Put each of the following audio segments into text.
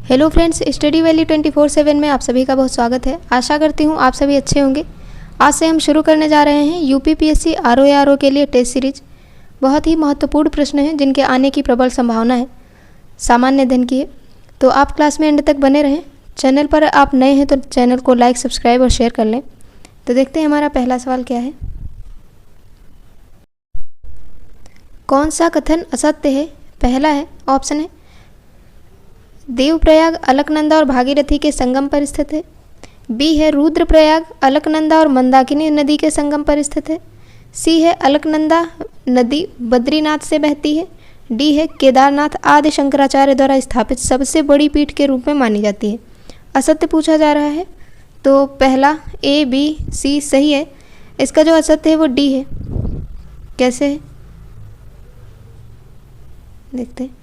Hello friends, study valley 24/7 में आप सभी का बहुत स्वागत है। आशा करती हूँ आप सभी अच्छे होंगे। आज से हम शुरू करने जा रहे हैं यूपीपीएससी आरओ के लिए टेस्ट सीरीज। बहुत ही महत्वपूर्ण प्रश्न हैं जिनके आने की प्रबल संभावना है। सामान्य अध्ययन की है, तो आप क्लास में एंड तक बने रहें। चैनल पर आप नए हैं तो चैनल को लाइक, सब्सक्राइब और शेयर कर लें। तो देखते हैं हमारा पहला सवाल क्या है। कौन सा कथन असत्य है? पहला है, ऑप्शन है देवप्रयाग अलकनंदा और भागीरथी के संगम पर स्थित है। बी है रुद्रप्रयाग अलकनंदा और मंदाकिनी नदी के संगम पर स्थित है। सी है अलकनंदा नदी बद्रीनाथ से बहती है। डी है केदारनाथ आदि शंकराचार्य द्वारा स्थापित सबसे बड़ी पीठ के रूप में मानी जाती है। असत्य पूछा जा रहा है, तो पहला ए, बी, सी सही है। इसका जो असत्य है वो डी है। कैसे है देखते हैं।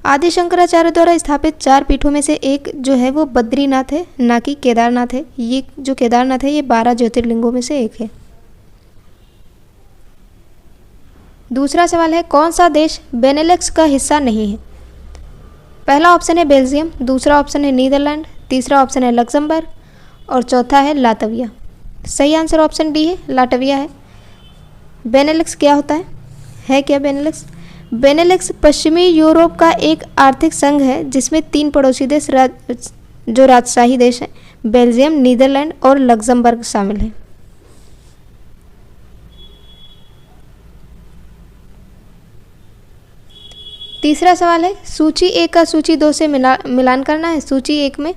आदि शंकराचार्य द्वारा स्थापित 4 पीठों में से एक जो है वो बद्रीनाथ है, ना कि केदारनाथ है। ये जो केदारनाथ है ये 12 ज्योतिर्लिंगों में से एक है। दूसरा सवाल है, कौन सा देश बेनेलक्स का हिस्सा नहीं है? पहला ऑप्शन है बेल्जियम, दूसरा ऑप्शन है नीदरलैंड, तीसरा ऑप्शन है लक्समबर्ग और चौथा है लातविया। सही आंसर ऑप्शन डी है, लातविया है। बेनेलक्स क्या होता है क्या बेनेलक्स? बेनेलक्स पश्चिमी यूरोप का एक आर्थिक संघ है जिसमें 3 पड़ोसी देश जो राजशाही देश हैं बेल्जियम, नीदरलैंड और लक्समबर्ग शामिल हैं। तीसरा सवाल है, सूची 1 का सूची 2 से मिलान करना है। सूची 1 में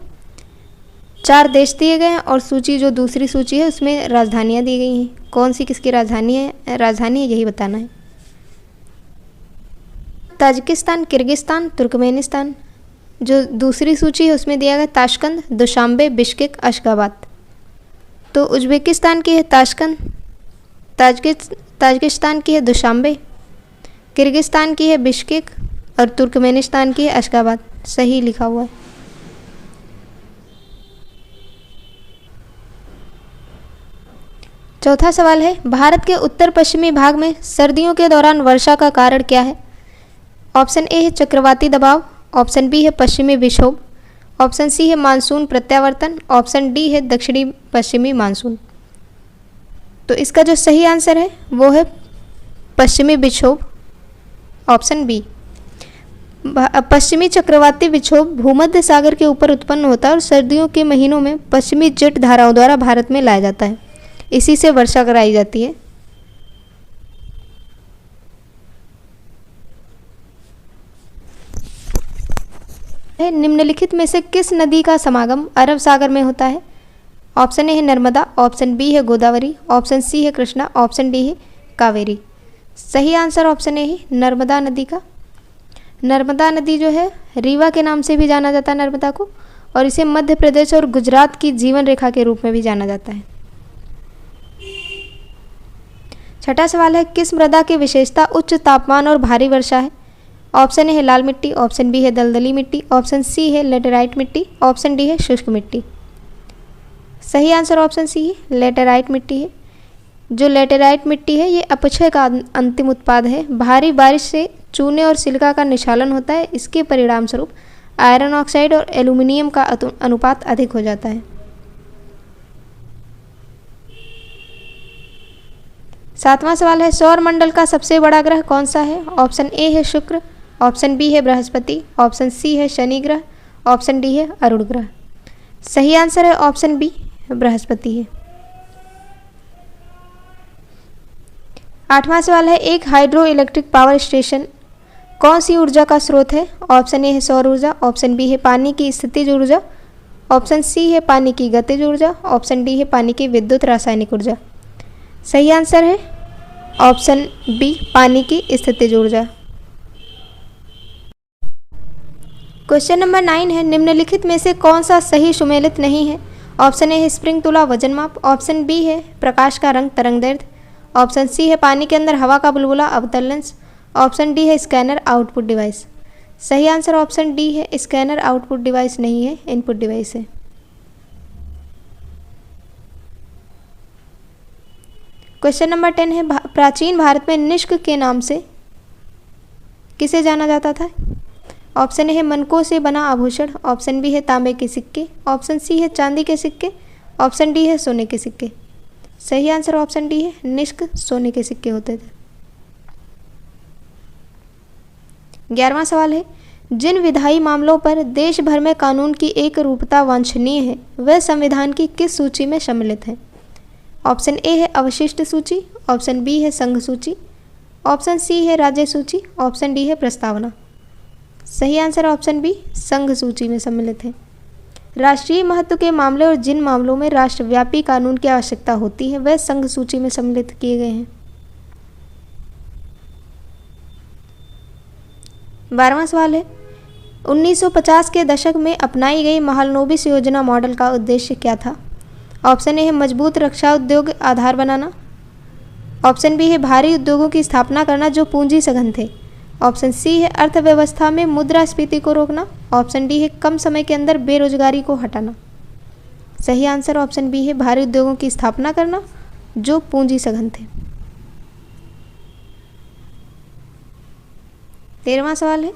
4 देश दिए गए हैं और सूची जो दूसरी सूची है उसमें राजधानियाँ दी गई हैं। कौन सी किसकी राजधानी है यही बताना है। Tajikistan, Kyrgyzstan, Turkmenistan. जो दूसरी सूची है उसमें दिया गया ताशकंद, दुशांबे, बिश्केक, अशगाबाद। तो उज्बेकिस्तान की है ताशकंद, ताजिकिस्तान की है दुशांबे, किर्गिस्तान की है बिश्केक और तुर्कमेनिस्तान की है अशगाबाद। सही लिखा हुआ है। चौथा सवाल है, भारत के उत्तर पश्चिमी भाग में सर्दियों के दौरान वर्षा का कारण क्या है? ऑप्शन ए है चक्रवाती दबाव, ऑप्शन बी है पश्चिमी विक्षोभ, ऑप्शन सी है मानसून प्रत्यावर्तन, ऑप्शन डी है दक्षिणी पश्चिमी मानसून। तो इसका जो सही आंसर है वो है पश्चिमी विक्षोभ, ऑप्शन बी। पश्चिमी चक्रवाती विक्षोभ भूमध्य सागर के ऊपर उत्पन्न होता है और सर्दियों के महीनों में पश्चिमी जेट धाराओं द्वारा भारत में लाया जाता है। इसी से वर्षा कराई जाती है। निम्नलिखित में से किस नदी का समागम अरब सागर में होता है? ऑप्शन ए है नर्मदा, ऑप्शन बी है गोदावरी, ऑप्शन सी है कृष्णा, ऑप्शन डी है कावेरी। सही आंसर ऑप्शन ए है नर्मदा नदी का। नर्मदा नदी जो है रीवा के नाम से भी जाना जाता है नर्मदा को, और इसे मध्य प्रदेश और गुजरात की जीवन रेखा के रूप में भी जाना जाता है। छठा सवाल है, किस मृदा की विशेषता उच्च तापमान और भारी वर्षा है? ऑप्शन ए है लाल मिट्टी, ऑप्शन बी है दलदली मिट्टी, ऑप्शन सी है लेटेराइट मिट्टी, ऑप्शन डी है शुष्क मिट्टी। सही आंसर ऑप्शन सी है लेटेराइट मिट्टी है। जो लेटेराइट मिट्टी है ये अपक्षय का अंतिम उत्पाद है। भारी बारिश से चूने और सिलिका का निशालन होता है। इसके परिणाम स्वरूप आयरन ऑक्साइड और एल्यूमिनियम का अनुपात अधिक हो जाता है। सातवां सवाल है, सौर मंडल का सबसे बड़ा ग्रह कौन सा है? ऑप्शन ए है शुक्र, ऑप्शन बी है बृहस्पति, ऑप्शन सी है शनि ग्रह, ऑप्शन डी है अरुण ग्रह। सही आंसर है ऑप्शन बी बृहस्पति है। आठवां सवाल है, एक हाइड्रो इलेक्ट्रिक पावर स्टेशन कौन सी ऊर्जा का स्रोत है? ऑप्शन ए है सौर ऊर्जा, ऑप्शन बी है पानी की स्थितिज ऊर्जा, ऑप्शन सी है पानी की गतिज ऊर्जा, ऑप्शन डी है पानी की विद्युत रासायनिक ऊर्जा। सही आंसर है ऑप्शन बी पानी की स्थितिज ऊर्जा। क्वेश्चन नंबर 9 है, निम्नलिखित में से कौन सा सही सुमेलित नहीं है? ऑप्शन ए है स्प्रिंग तुला वजन माप, ऑप्शन बी है प्रकाश का रंग तरंगदैर्ध्य, ऑप्शन सी है पानी के अंदर हवा का बुलबुला अवतल लेंस, ऑप्शन डी है स्कैनर आउटपुट डिवाइस। सही आंसर ऑप्शन डी है स्कैनर आउटपुट डिवाइस नहीं है, इनपुट डिवाइस है। क्वेश्चन नंबर 10 है, प्राचीन भारत में निष्क के नाम से किसे जाना जाता था? ऑप्शन ए है मनकों से बना आभूषण, ऑप्शन बी है तांबे के सिक्के, ऑप्शन सी है चांदी के सिक्के, ऑप्शन डी है सोने के सिक्के। सही आंसर ऑप्शन डी है, निष्क सोने के सिक्के होते थे। 11वां सवाल है, जिन विधायी मामलों पर देश भर में कानून की एक रूपता वांछनीय है वह संविधान की किस सूची में सम्मिलित है? ऑप्शन ए है अवशिष्ट सूची, ऑप्शन बी है संघ सूची, ऑप्शन सी है राज्य सूची, ऑप्शन डी है प्रस्तावना। सही आंसर ऑप्शन बी, संघ सूची में सम्मिलित है। राष्ट्रीय महत्व के मामले और जिन मामलों में राष्ट्रव्यापी कानून की आवश्यकता होती है वह संघ सूची में सम्मिलित किए गए हैं। 12वां सवाल है, 1950 के दशक में अपनाई गई महालनोबिस योजना मॉडल का उद्देश्य क्या था? ऑप्शन ए है मजबूत रक्षा उद्योग आधार बनाना, ऑप्शन बी है भारी उद्योगों की स्थापना करना जो पूंजी सघन थे, ऑप्शन सी है अर्थव्यवस्था में मुद्रास्फीति को रोकना, ऑप्शन डी है कम समय के अंदर बेरोजगारी को हटाना। सही आंसर ऑप्शन बी है, भारी उद्योगों की स्थापना करना जो पूंजी सघन थे। 13वां सवाल है,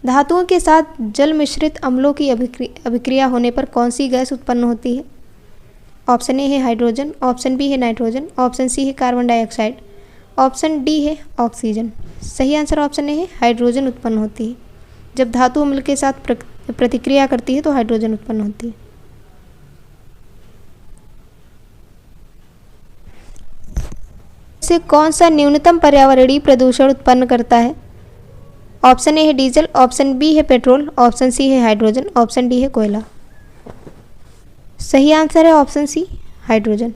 धातुओं के साथ जल मिश्रित अम्लों की अभिक्रिया होने पर कौन सी गैस उत्पन्न होती है? ऑप्शन ए है हाइड्रोजन, ऑप्शन बी है नाइट्रोजन, ऑप्शन सी है कार्बन डाइऑक्साइड, ऑप्शन डी है ऑक्सीजन। सही आंसर ऑप्शन ए है, हाइड्रोजन उत्पन्न होती है। जब धातु अम्ल के साथ प्रतिक्रिया करती है तो हाइड्रोजन उत्पन्न होती है। से कौन सा न्यूनतम पर्यावरणीय प्रदूषण उत्पन्न करता है? ऑप्शन ए है डीजल, ऑप्शन बी है पेट्रोल, ऑप्शन सी है हाइड्रोजन, ऑप्शन डी है कोयला। सही आंसर है ऑप्शन सी, हाइड्रोजन।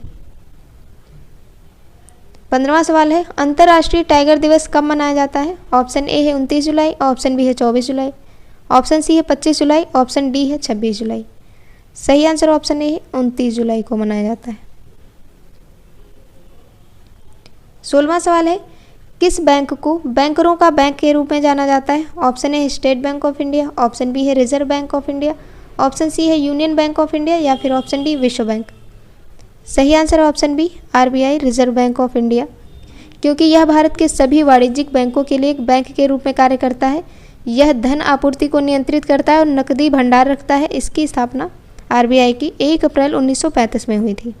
15वां सवाल है, अंतर्राष्ट्रीय टाइगर दिवस कब मनाया जाता है? ऑप्शन ए है 29 जुलाई, ऑप्शन बी है 24 जुलाई, ऑप्शन सी है 25 जुलाई, ऑप्शन डी है 26 जुलाई। सही आंसर ऑप्शन ए है, 29 जुलाई को मनाया जाता है। 16वां सवाल है, किस बैंक को बैंकरों का बैंक के रूप में जाना जाता है? ऑप्शन ए है State Bank of India, option B है Reserve Bank of India, option C है यूनियन बैंक ऑफ इंडिया या फिर ऑप्शन डी विश्व बैंक। सही answer option B, RBI Reserve Bank of India, क्योंकि यह भारत के सभी वाणिज्यिक बैंकों के लिए एक बैंक के रूप में कार्य करता है। यह धन आपूर्ति को नियंत्रित करता है और नकदी भंडार रखता है। इसकी स्थापना आरबीआई की 1 अप्रैल 1935 में हुई थी।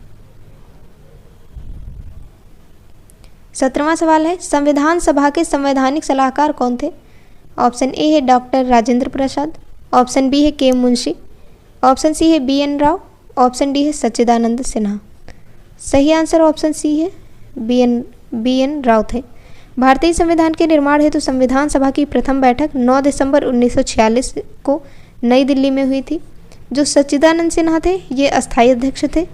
17वां सवाल है, संविधान सभा के संवैधानिक सलाहकार कौन थे? ऑप्शन ए है doctor Rajendra Prasad, option B है के मुंशी, ऑप्शन सी है BN राव, ऑप्शन डी है सच्चिदानंद सिन्हा। सही आंसर ऑप्शन सी है, BN राव थे। भारतीय संविधान के निर्माण हेतु संविधान सभा की प्रथम बैठक 9 दिसंबर 1946 को नई दिल्ली में हुई थी। जो सच्चिदानंद सिन्हा थे ये अस्थायी अध्यक्ष थे,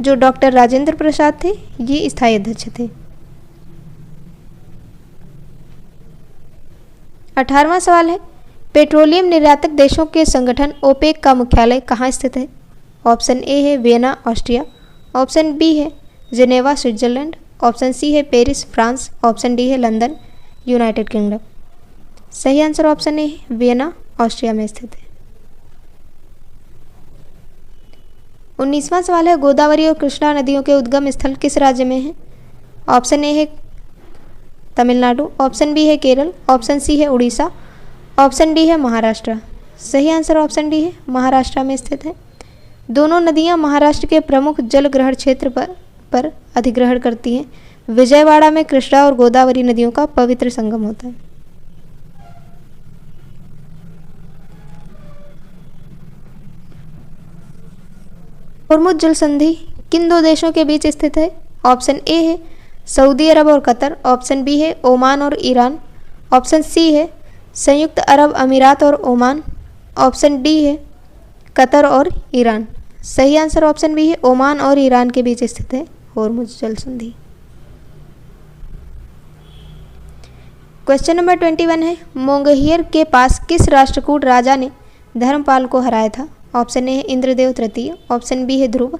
जो डॉक्टर राजेंद्र प्रसाद थे ये स्थायी अध्यक्ष थे। 18वां सवाल है, पेट्रोलियम निर्यातक देशों के संगठन ओपेक का मुख्यालय कहाँ स्थित है? ऑप्शन ए है वियना ऑस्ट्रिया, ऑप्शन बी है जिनेवा स्विट्जरलैंड, ऑप्शन सी है पेरिस फ्रांस, ऑप्शन डी है लंदन यूनाइटेड किंगडम। सही आंसर ऑप्शन ए है, वियना ऑस्ट्रिया में स्थित है। 19वां सवाल है, गोदावरी और कृष्णा नदियों के उद्गम स्थल किस राज्य में है? ऑप्शन ए है तमिलनाडु, ऑप्शन बी है केरल, ऑप्शन सी है उड़ीसा, ऑप्शन डी है महाराष्ट्र। सही आंसर ऑप्शन डी है, महाराष्ट्र में स्थित है। दोनों नदियां महाराष्ट्र के प्रमुख जल ग्रहण क्षेत्र पर अधिग्रहण करती हैं। विजयवाड़ा में कृष्णा और गोदावरी नदियों का पवित्र संगम होता है। होर्मुज जल संधि किन दो देशों के बीच स्थित है? ऑप्शन ए है सऊदी अरब और कतर, ऑप्शन बी है ओमान और ईरान, ऑप्शन सी है संयुक्त अरब अमीरात और ओमान, ऑप्शन डी है कतर और ईरान। सही आंसर ऑप्शन बी है, ओमान और ईरान के बीच स्थित है होर्मुज जल संधि। क्वेश्चन नंबर 21 है, मोंगहियर के पास किस राष्ट्रकूट राजा ने धर्मपाल को हराया था? ऑप्शन ए है इंद्रदेव तृतीय, ऑप्शन बी है ध्रुव,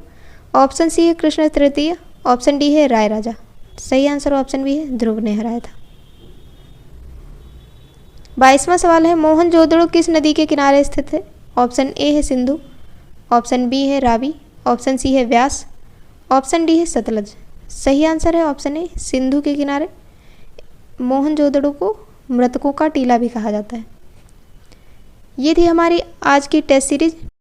ऑप्शन सी है कृष्ण तृतीय, ऑप्शन डी है राय राजा। सही आंसर ऑप्शन बी है, ध्रुव ने हराया था। 22वां सवाल है, मोहनजोदड़ो किस नदी के किनारे स्थित है? ऑप्शन ए है सिंधु, ऑप्शन बी है रावी, ऑप्शन सी है व्यास, ऑप्शन डी है सतलज। सही आंसर है ऑप्शन ए, सिंधु के किनारे मोहनजोदड़ो को मृतकों का टीला भी कहा जाता है। ये थी हमारी आज की टेस्ट सीरीज।